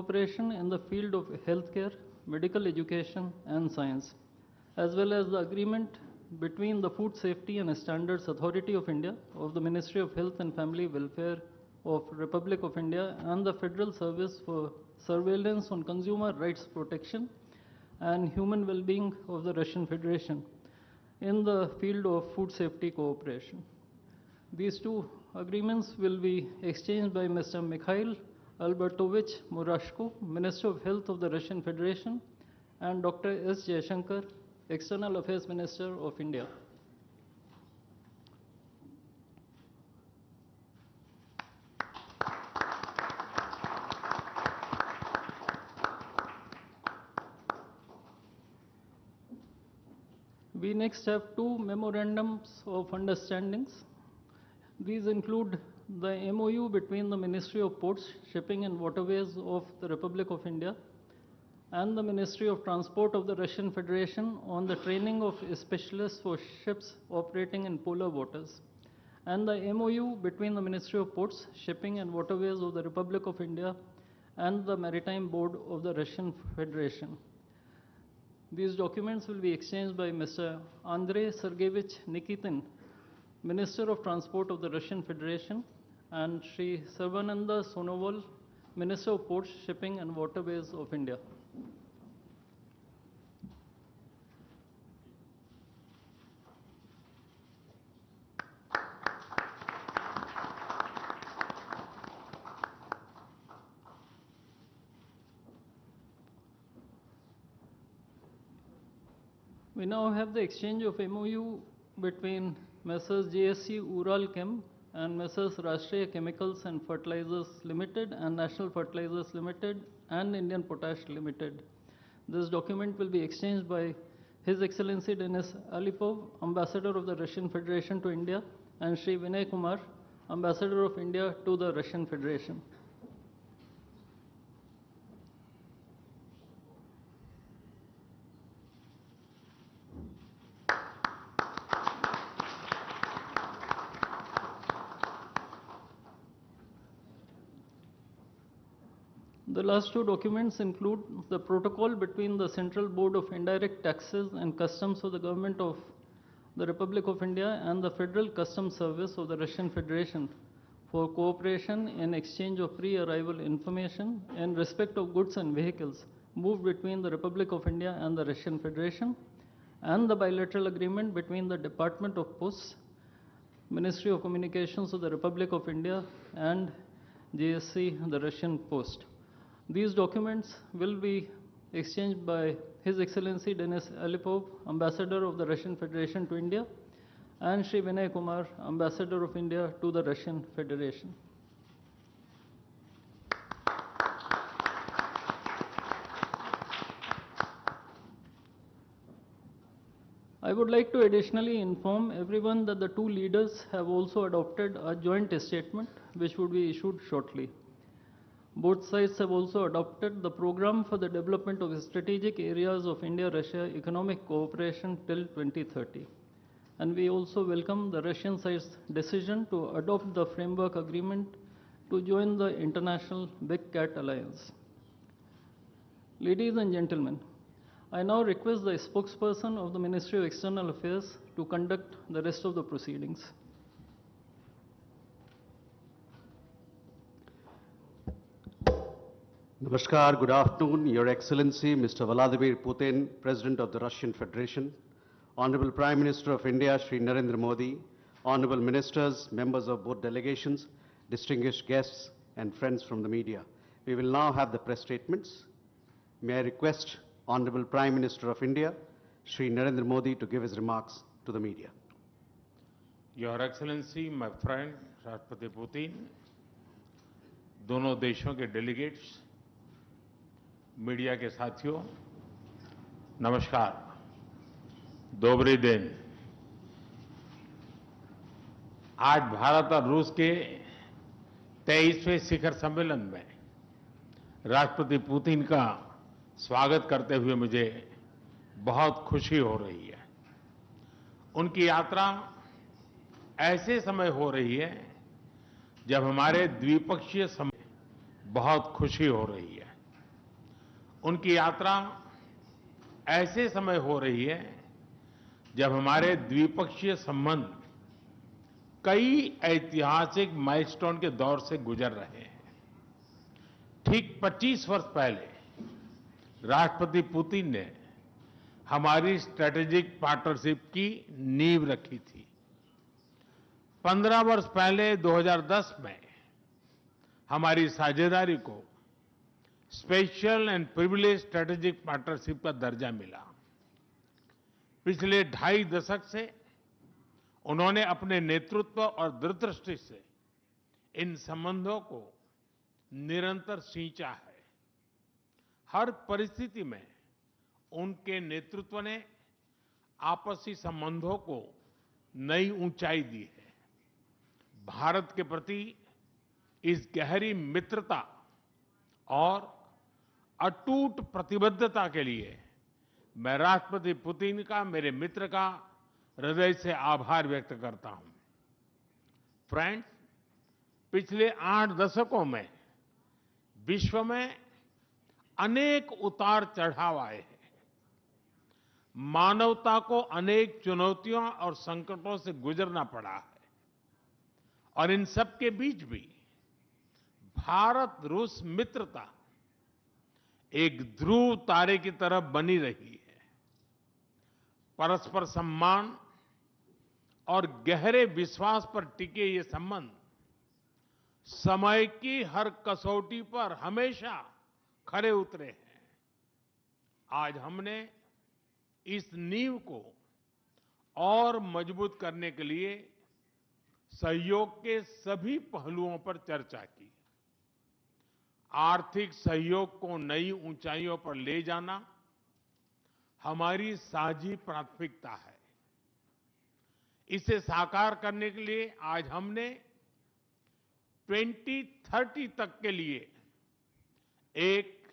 cooperation in the field of healthcare, medical education, and science, as well as the agreement between the Food Safety and Standards Authority of India of the Ministry of Health and Family Welfare of Republic of India and the Federal Service for Surveillance on Consumer Rights Protection and Human Well-being of the Russian Federation in the field of food safety cooperation. These two agreements will be exchanged by Mr. Mikhail Albertovich Murashko, Minister of Health of the Russian Federation, and Dr. S. Jaishankar, External Affairs Minister of India. We next have two memorandums of understandings. These include the MOU between the Ministry of Ports, Shipping and Waterways of the Republic of India and the Ministry of Transport of the Russian Federation on the training of specialists for ships operating in polar waters, and the MOU between the Ministry of Ports, Shipping and Waterways of the Republic of India and the Maritime Board of the Russian Federation. These documents will be exchanged by Mr. Andrei Sergeyevich Nikitin, Minister of Transport of the Russian Federation, and Sri Sarvananda Sonoval, Minister of Ports, Shipping and Waterways of India. We now have the exchange of MOU between Messrs. JSC Ural Chem and Messrs. Rashtriya Chemicals and Fertilizers Limited and National Fertilizers Limited and Indian Potash Limited. This document will be exchanged by His Excellency Denis Alipov, Ambassador of the Russian Federation to India, and Sri Vinay Kumar, Ambassador of India to the Russian Federation. The last two documents include the protocol between the Central Board of Indirect Taxes and Customs of the Government of the Republic of India and the Federal Customs Service of the Russian Federation for cooperation in exchange of pre-arrival information in respect of goods and vehicles moved between the Republic of India and the Russian Federation, and the bilateral agreement between the Department of Posts, Ministry of Communications of the Republic of India, and JSC, the Russian Post. These documents will be exchanged by His Excellency Denis Alipov, Ambassador of the Russian Federation to India, and Sri Vinay Kumar, Ambassador of India to the Russian Federation. I would like to additionally inform everyone that the two leaders have also adopted a joint statement which would be issued shortly. Both sides have also adopted the program for the development of strategic areas of India-Russia economic cooperation till 2030. And we also welcome the Russian side's decision to adopt the framework agreement to join the International Big Cat Alliance. Ladies and gentlemen, I now request the spokesperson of the Ministry of External Affairs to conduct the rest of the proceedings. Namaskar, good afternoon, Your Excellency, Mr. Vladimir Putin, President of the Russian Federation, Honorable Prime Minister of India, Shri Narendra Modi, Honorable Ministers, members of both delegations, distinguished guests, and friends from the media. We will now have the press statements. May I request Honorable Prime Minister of India, Shri Narendra Modi, to give his remarks to the media. Your Excellency, my friend, Rashtrapati Putin, दोनों देशों के delegates, media के साथियों, नमस्कार, दोबरी दिन। आज भारत और रूस के 23वें शिखर सम्मेलन में राष्ट्रपति पुतिन का स्वागत करते हुए मुझे बहुत खुशी हो रही है। उनकी यात्रा ऐसे समय हो रही है जब हमारे द्विपक्षीय संबंध बहुत खुशी हो रही है। उनकी यात्रा ऐसे समय हो रही है जब हमारे द्विपक्षीय संबंध कई ऐतिहासिक माइलस्टोन के दौर से गुजर रहे हैं। ठीक 25 वर्ष पहले राष्ट्रपति पुतिन ने हमारी स्ट्रेटेजिक पार्टनरशिप की नींव रखी थी। 15 वर्ष पहले 2010 में हमारी साझेदारी को special and privilege strategic partnership का दर्जा मिला। पिछले 2.5 दशक से उन्होंने अपने नेतृत्व और दूरदृष्टि से इन संबंधों को निरंतर सींचा है। हर परिस्थिति में उनके नेतृत्व ने आपसी संबंधों को नई ऊंचाई दी है। भारत के प्रति इस गहरी मित्रता और अटूट प्रतिबद्धता के लिए मैं राष्ट्रपति पुतिन का, मेरे मित्र का हृदय से आभार व्यक्त करता हूं। फ्रेंड्स, पिछले 8 दशकों में विश्व में अनेक उतार चढ़ाव आए हैं। मानवता को अनेक चुनौतियों और संकटों से गुजरना पड़ा है और इन सब के बीच भी भारत रूस मित्रता एक ध्रुव तारे की तरह बनी रही है। परस्पर सम्मान और गहरे विश्वास पर टिके ये संबंध समय की हर कसौटी पर हमेशा खरे उतरे हैं। आज हमने इस नींव को और मजबूत करने के लिए सहयोग के सभी पहलुओं पर चर्चा की। आर्थिक सहयोग को नई ऊंचाइयों पर ले जाना हमारी साझी प्राथमिकता है। इसे साकार करने के लिए आज हमने 2030 तक के लिए एक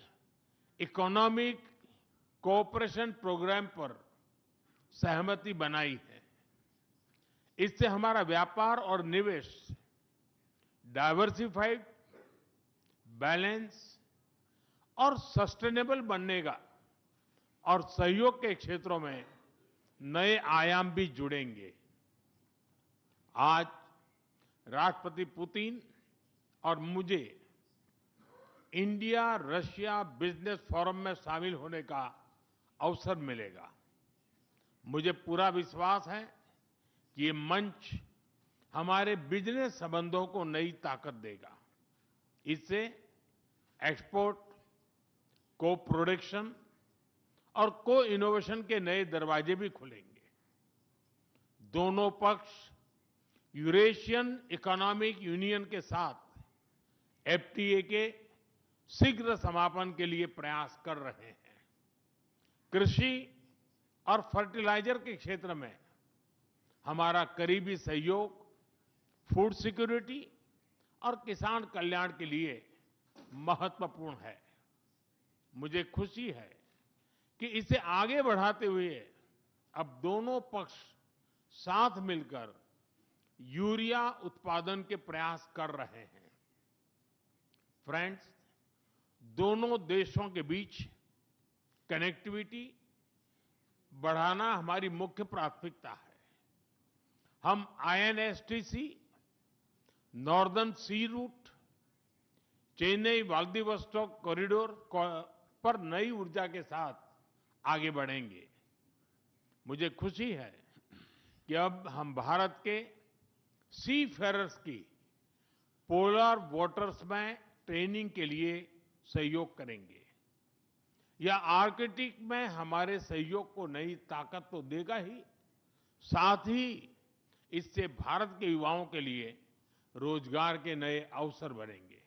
इकोनॉमिक कोऑपरेशन प्रोग्राम पर सहमति बनाई है। इससे हमारा व्यापार और निवेश डाइवर्सिफाइड, बैलेंस और सस्टेनेबल बनेगा और सहयोग के क्षेत्रों में नए आयाम भी जुड़ेंगे। आज राष्ट्रपति पुतिन और मुझे इंडिया रशिया बिजनेस फोरम में शामिल होने का अवसर मिलेगा। मुझे पूरा विश्वास है कि ये मंच हमारे बिजनेस संबंधों को नई ताकत देगा। इससे एक्सपोर्ट, को प्रोडक्शन और को इनोवेशन के नए दरवाजे भी खुलेंगे। दोनों पक्ष यूरेशियन इकोनॉमिक यूनियन के साथ एफटीए के शीघ्र समापन के लिए प्रयास कर रहे हैं। कृषि और फर्टिलाइजर के क्षेत्र में हमारा करीबी सहयोग फूड सिक्योरिटी और किसान कल्याण के लिए महत्वपूर्ण है। मुझे खुशी है कि इसे आगे बढ़ाते हुए अब दोनों पक्ष साथ मिलकर यूरिया उत्पादन के प्रयास कर रहे हैं। फ्रेंड्स, दोनों देशों के बीच कनेक्टिविटी बढ़ाना हमारी मुख्य प्राथमिकता है। हम आईएनएसटीसी, नॉर्दर्न सी रूट, चेन्नई व्लादिवोस्टोक कॉरिडोर पर नई ऊर्जा के साथ आगे बढ़ेंगे। मुझे खुशी है कि अब हम भारत के सी फेरर्स की पोलर वाटर्स में ट्रेनिंग के लिए सहयोग करेंगे। यह आर्कटिक में हमारे सहयोग को नई ताकत तो देगा ही, साथ ही इससे भारत के युवाओं के लिए रोजगार के नए अवसर बनेंगे।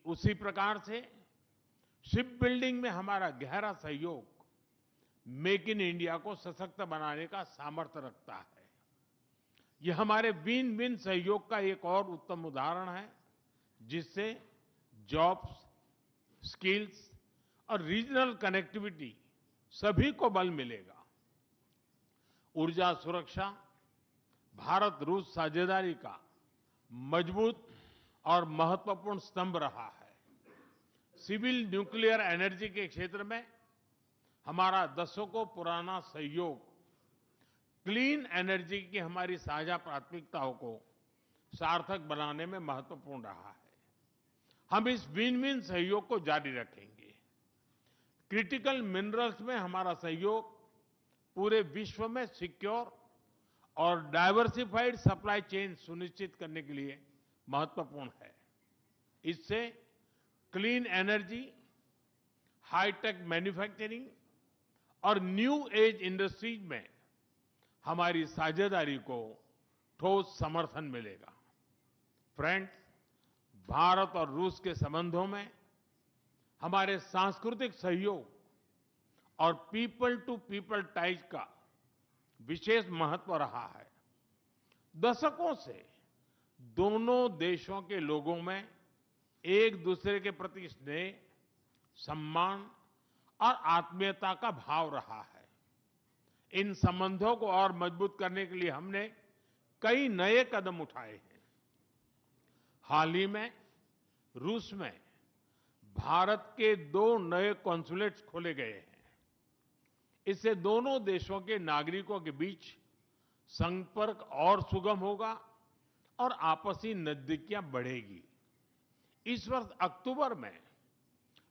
उसी प्रकार से शिप बिल्डिंग में हमारा गहरा सहयोग मेक इन इंडिया को सशक्त बनाने का सामर्थ्य रखता है। यह हमारे विन विन सहयोग का एक और उत्तम उदाहरण है, जिससे जॉब्स, स्किल्स और रीजनल कनेक्टिविटी सभी को बल मिलेगा। ऊर्जा सुरक्षा भारत रूस साझेदारी का मजबूत और महत्वपूर्ण स्तंभ रहा है। सिविल न्यूक्लियर एनर्जी के क्षेत्र में हमारा दशकों पुराना सहयोग क्लीन एनर्जी की हमारी साझा प्राथमिकताओं को सार्थक बनाने में महत्वपूर्ण रहा है। हम इस विन विन सहयोग को जारी रखेंगे। क्रिटिकल मिनरल्स में हमारा सहयोग पूरे विश्व में सिक्योर और डाइवर्सिफाइड सप्लाई चेन सुनिश्चित करने के लिए महत्वपूर्ण है। इससे क्लीन एनर्जी, हाईटेक मैन्युफैक्चरिंग और न्यू एज इंडस्ट्रीज में हमारी साझेदारी को ठोस समर्थन मिलेगा। फ्रेंड्स, भारत और रूस के संबंधों में हमारे सांस्कृतिक सहयोग और पीपल टू पीपल टाइज का विशेष महत्व रहा है। दशकों से दोनों देशों के लोगों में एक दूसरे के प्रति स्नेह, सम्मान और आत्मीयता का भाव रहा है। इन संबंधों को और मजबूत करने के लिए हमने कई नए कदम उठाए हैं। हाल ही में रूस में भारत के 2 नए कॉन्सुलेट्स खोले गए हैं। इससे दोनों देशों के नागरिकों के बीच संपर्क और सुगम होगा और आपसी नजदीकियां बढ़ेगी। इस वर्ष अक्टूबर में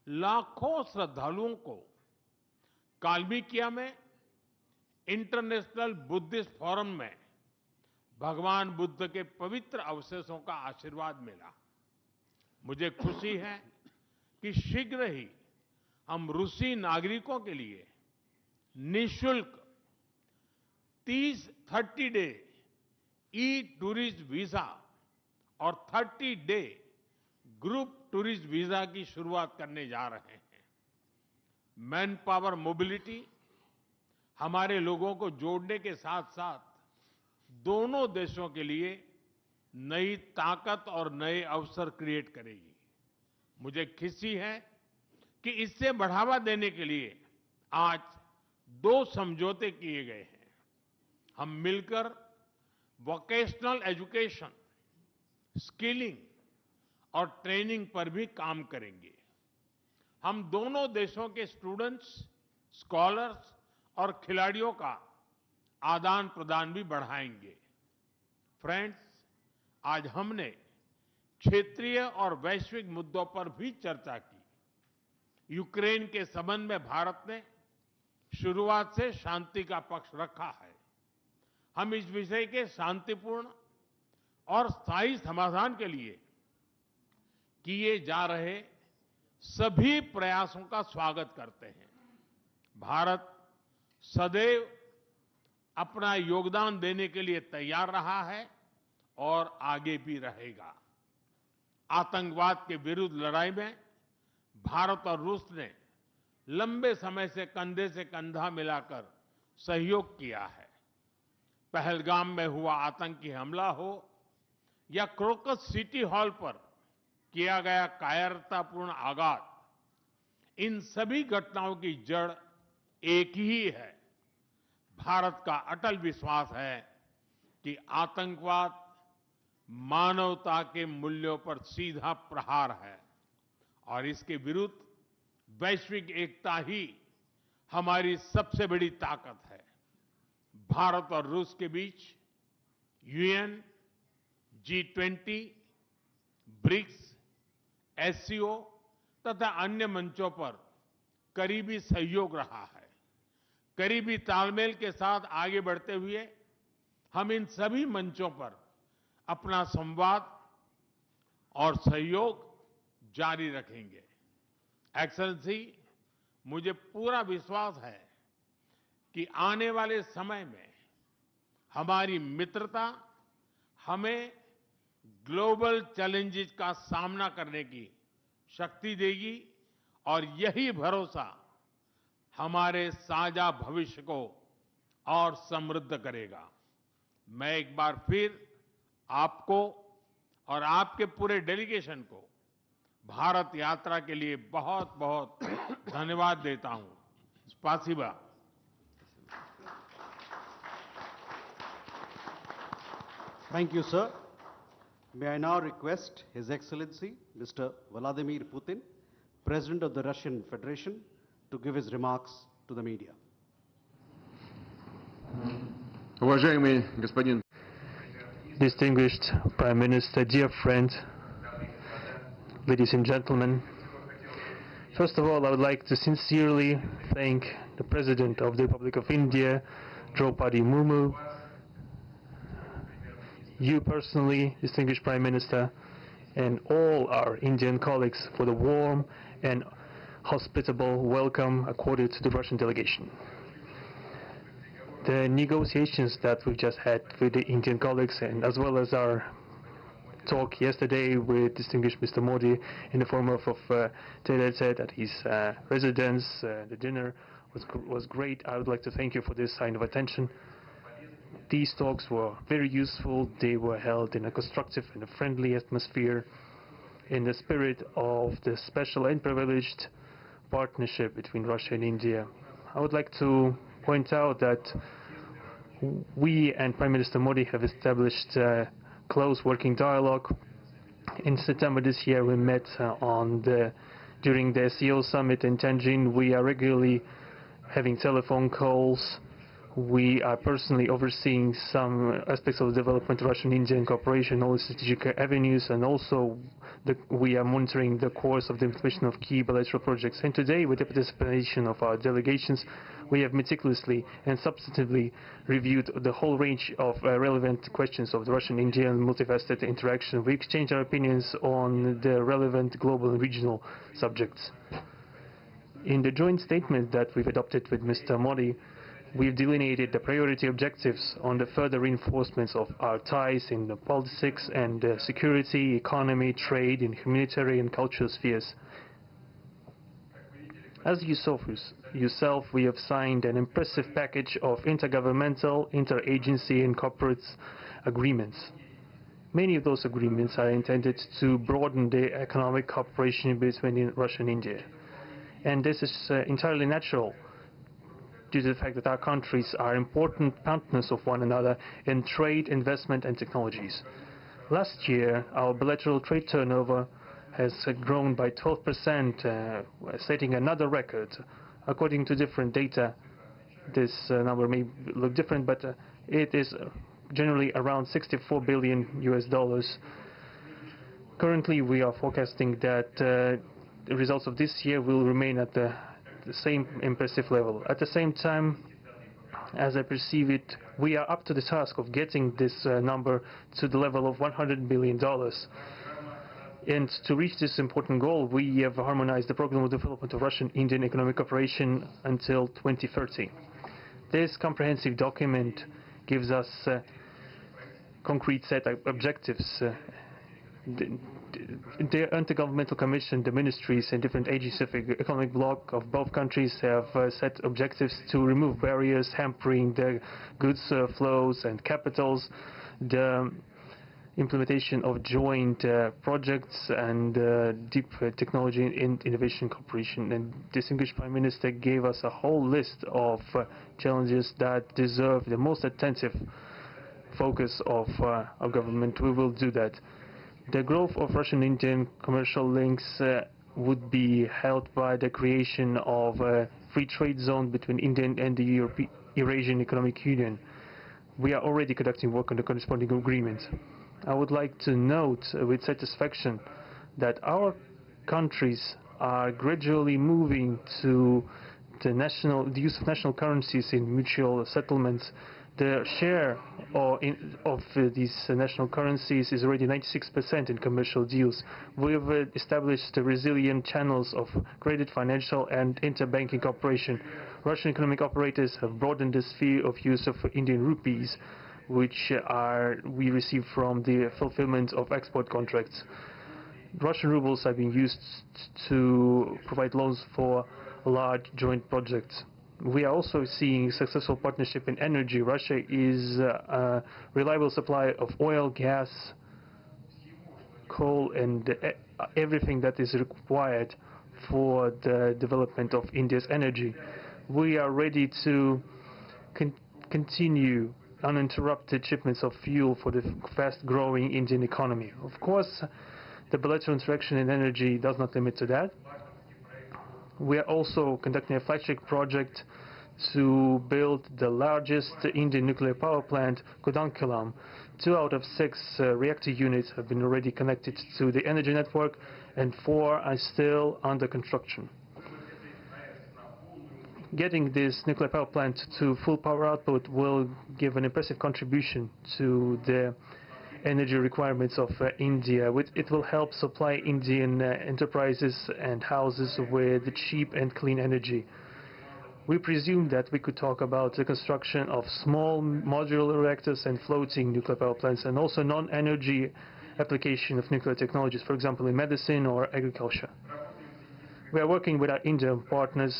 लाखों श्रद्धालुओं को काल्मिकिया में इंटरनेशनल बुद्धिस्ट फोरम में भगवान बुद्ध के पवित्र अवशेषों का आशीर्वाद मिला। मुझे खुशी है कि शीघ्र ही हम रूसी नागरिकों के लिए निःशुल्क 30 डे ई टूरिस्ट वीजा और 30 डे ग्रुप टूरिस्ट वीजा की शुरुआत करने जा रहे हैं। मैन पावर मोबिलिटी हमारे लोगों को जोड़ने के साथ साथ दोनों देशों के लिए नई ताकत और नए अवसर क्रिएट करेगी। मुझे खुशी है कि इससे बढ़ावा देने के लिए आज 2 समझौते किए गए हैं। हम मिलकर वोकेशनल एजुकेशन, स्किलिंग और ट्रेनिंग पर भी काम करेंगे। हम दोनों देशों के स्टूडेंट्स, स्कॉलर्स और खिलाड़ियों का आदान प्रदान भी बढ़ाएंगे। फ्रेंड्स, आज हमने क्षेत्रीय और वैश्विक मुद्दों पर भी चर्चा की। यूक्रेन के संबंध में भारत ने शुरुआत से शांति का पक्ष रखा है। हम इस विषय के शांतिपूर्ण और स्थायी समाधान के लिए किए जा रहे सभी प्रयासों का स्वागत करते हैं। भारत सदैव अपना योगदान देने के लिए तैयार रहा है और आगे भी रहेगा। आतंकवाद के विरुद्ध लड़ाई में भारत और रूस ने लंबे समय से कंधा मिलाकर सहयोग किया है। पहलगाम में हुआ आतंकी हमला हो या क्रोकस सिटी हॉल पर किया गया कायरतापूर्ण आघात, इन सभी घटनाओं की जड़ एक ही है। भारत का अटल विश्वास है कि आतंकवाद मानवता के मूल्यों पर सीधा प्रहार है और इसके विरुद्ध वैश्विक एकता ही हमारी सबसे बड़ी ताकत है। भारत और रूस के बीच यूएन, G20, ब्रिक्स, एससीओ तथा अन्य मंचों पर करीबी सहयोग रहा है। करीबी तालमेल के साथ आगे बढ़ते हुए हम इन सभी मंचों पर अपना संवाद और सहयोग जारी रखेंगे। एक्सेलेंसी, मुझे पूरा विश्वास है कि आने वाले समय में हमारी मित्रता हमें ग्लोबल चैलेंजेस का सामना करने की शक्ति देगी और यही भरोसा हमारे साझा भविष्य को और समृद्ध करेगा। मैं एक बार फिर आपको और आपके पूरे डेलीगेशन को भारत यात्रा के लिए बहुत बहुत धन्यवाद देता हूं। स्पासिबा। Thank you, sir. May I now request His Excellency, Mr. Vladimir Putin, President of the Russian Federation, to give his remarks to the media. Уважаемый господин Distinguished Prime Minister, dear friend, ladies and gentlemen, first of all, I would like to sincerely thank the President of the Republic of India, Draupadi Murmu, you personally, distinguished Prime Minister, and all our Indian colleagues for the warm and hospitable welcome accorded to the Russian delegation. The negotiations that we've just had with the Indian colleagues, and as well as our talk yesterday with distinguished Mr. Modi in the form of tete-a-tete at his residence, the dinner was great. I would like to thank you for this sign of attention. These talks were very useful. They were held in a constructive and a friendly atmosphere in the spirit of the special and privileged partnership between Russia and India. I would like to point out that we and Prime Minister Modi have established a close working dialogue. In September this year, we met during the SEO summit in Tianjin. We are regularly having telephone calls. We are personally overseeing some aspects of the development of Russian-Indian cooperation, all the strategic avenues, and also we are monitoring the course of the implementation of key bilateral projects. And today, with the participation of our delegations, we have meticulously and substantively reviewed the whole range of relevant questions of the Russian-Indian multifaceted interaction. We exchange our opinions on the relevant global and regional subjects. In the joint statement that we've adopted with Mr. Modi, we've delineated the priority objectives on the further reinforcements of our ties in the politics and security, economy, trade, in humanitarian and cultural spheres. As you saw for yourself, we have signed an impressive package of intergovernmental, interagency and corporate agreements. Many of those agreements are intended to broaden the economic cooperation between Russia and India. And this is entirely natural, due to the fact that our countries are important partners of one another in trade, investment and technologies. Last year, our bilateral trade turnover has grown by 12%, setting another record. According to different data, this number may look different, but it is generally around $64 billion US. Currently, we are forecasting that the results of this year will remain at the same impressive level. At the same time, as I perceive it, we are up to the task of getting this number to the level of $100 billion. And to reach this important goal, we have harmonized the program of development of Russian-Indian economic cooperation until 2030. This comprehensive document gives us a concrete set of objectives. The Intergovernmental Commission, the ministries and different agencies of the economic bloc of both countries have set objectives to remove barriers hampering the goods flows and capitals, the implementation of joint projects and deep technology and innovation cooperation. And distinguished Prime Minister gave us a whole list of challenges that deserve the most attentive focus of our government. We will do that. The growth of Russian-Indian commercial links would be helped by the creation of a free trade zone between India and the Eurasian Economic Union. We are already conducting work on the corresponding agreement. I would like to note with satisfaction that our countries are gradually moving to the use of national currencies in mutual settlements. The share of these national currencies is already 96% in commercial deals. We have established resilient channels of credit, financial and interbanking cooperation. Russian economic operators have broadened the sphere of use of Indian rupees, which we receive from the fulfillment of export contracts. Russian rubles are being used to provide loans for large joint projects. We are also seeing successful partnership in energy. Russia is a reliable supplier of oil, gas, coal, and everything that is required for the development of India's energy. We are ready to continue uninterrupted shipments of fuel for the fast-growing Indian economy. Of course, the bilateral interaction in energy does not limit to that. We are also conducting a flagship project to build the largest Indian nuclear power plant, Kudankulam. 2 out of 6 reactor units have been already connected to the energy network, and 4 are still under construction. Getting this nuclear power plant to full power output will give an impressive contribution to the energy requirements of India. It will help supply Indian enterprises and houses with cheap and clean energy. We presume that we could talk about the construction of small modular reactors and floating nuclear power plants, and also non-energy application of nuclear technologies, for example in medicine or agriculture. We are working with our Indian partners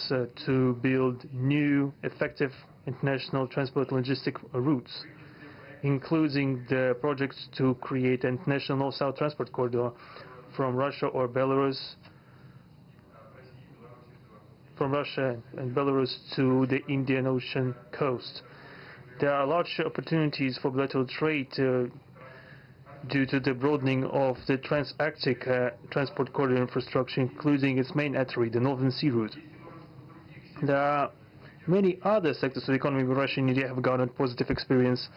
to build new, effective international transport logistic routes, including the projects to create an international north-south transport corridor from Russia and Belarus to the Indian Ocean coast. There are large opportunities for bilateral trade due to the broadening of the trans-Arctic transport corridor infrastructure, including its main artery, the Northern Sea Route. There are many other sectors of the economy where Russia and India have garnered positive experience.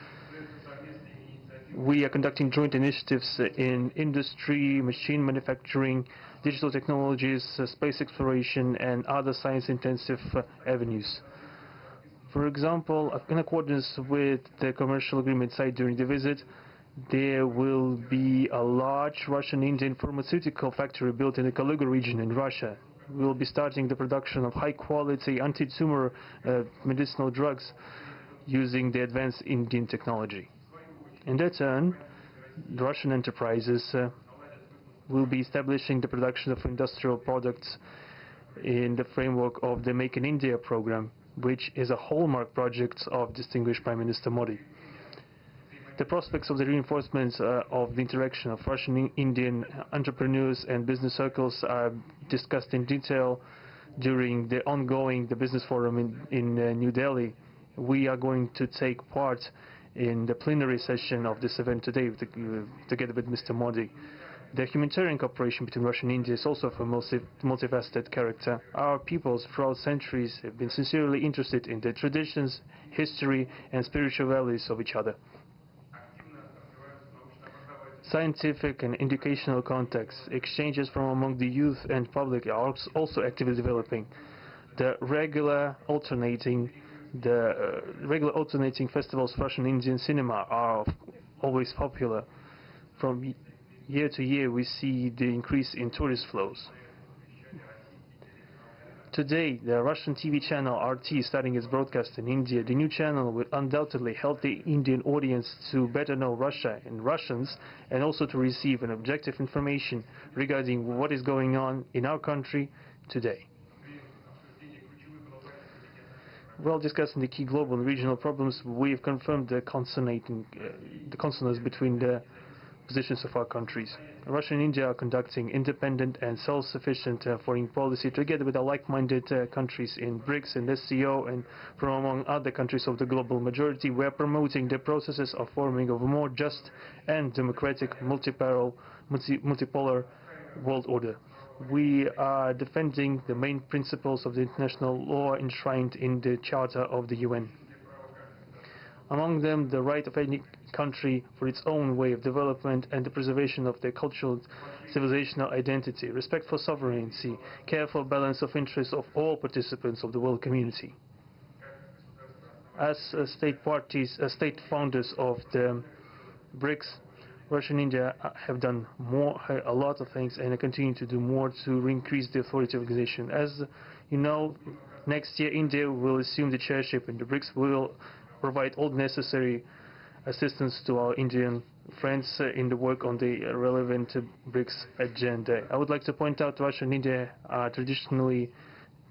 We are conducting joint initiatives in industry, machine manufacturing, digital technologies, space exploration, and other science-intensive avenues. For example, in accordance with the commercial agreement signed during the visit, there will be a large Russian-Indian pharmaceutical factory built in the Kaluga region in Russia. We will be starting the production of high-quality anti-tumor medicinal drugs using the advanced Indian technology. In their turn, the Russian enterprises will be establishing the production of industrial products in the framework of the Make in India program, which is a hallmark project of distinguished Prime Minister Modi. The prospects of the reinforcement of the interaction of Russian-Indian entrepreneurs and business circles are discussed in detail during the ongoing business forum in New Delhi. We are going to take part in the plenary session of this event today together with Mr. Modi. The humanitarian cooperation between Russia and India is also of a multifaceted character. Our peoples throughout centuries have been sincerely interested in the traditions, history, and spiritual values of each other. Scientific and educational contacts, exchanges from among the youth and public are also actively developing. The regular alternating festivals of Russian Indian cinema are always popular. From year to year, we see the increase in tourist flows. Today, the Russian TV channel RT is starting its broadcast in India. The new channel will undoubtedly help the Indian audience to better know Russia and Russians, and also to receive an objective information regarding what is going on in our country today. While discussing the key global and regional problems, we have confirmed the consonance between the positions of our countries. Russia and India are conducting independent and self-sufficient foreign policy together with the like-minded countries in BRICS and SCO, and from among other countries of the global majority. We are promoting the processes of forming of a more just and democratic multipolar world order. We are defending the main principles of the international law enshrined in the Charter of the UN. Among them, the right of any country for its own way of development and the preservation of their cultural civilizational identity, respect for sovereignty, careful balance of interests of all participants of the world community. As state founders of the BRICS, Russia and India have done a lot of things, and continue to do more to increase the authority of the organization. As you know, next year India will assume the chairship, and the BRICS will provide all necessary assistance to our Indian friends in the work on the relevant BRICS agenda. I would like to point out Russia and India are traditionally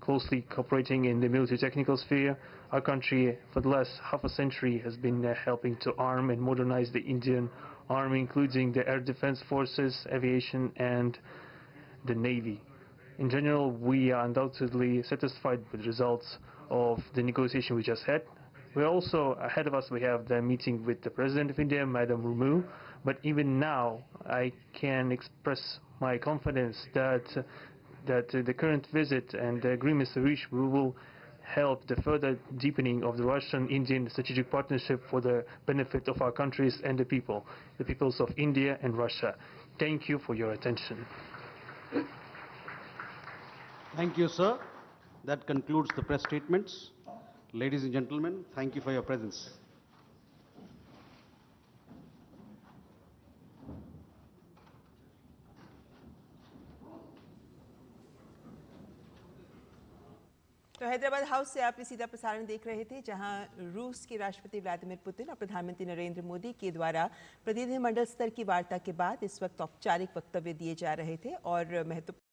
closely cooperating in the military technical sphere. Our country, for the last half a century, has been helping to arm and modernize the Indian Army, including the air defense forces, aviation, and the Navy. In general, we are undoubtedly satisfied with the results of the negotiation we just had. We're also, ahead of us, we have the meeting with the President of India, Madam Murmu, but even now I can express my confidence that that the current visit and the agreements reached will help the further deepening of the Russian-Indian strategic partnership for the benefit of our countries and the peoples of India and Russia. Thank you for your attention. Thank you, sir. That concludes the press statements. Ladies and gentlemen, thank you for your presence. तो Hyderabad house से आपने सीधा प्रसारण देख रहे थे, जहां रूस के राष्ट्रपति व्लादिमीर पुतिन और प्रधानमंत्री नरेंद्र मोदी के द्वारा प्रतिनिधिमंडल स्तर की वार्ता के बाद इस वक्त औपचारिक वक्तव्य दिए जा रहे थे और महत्वपूर्ण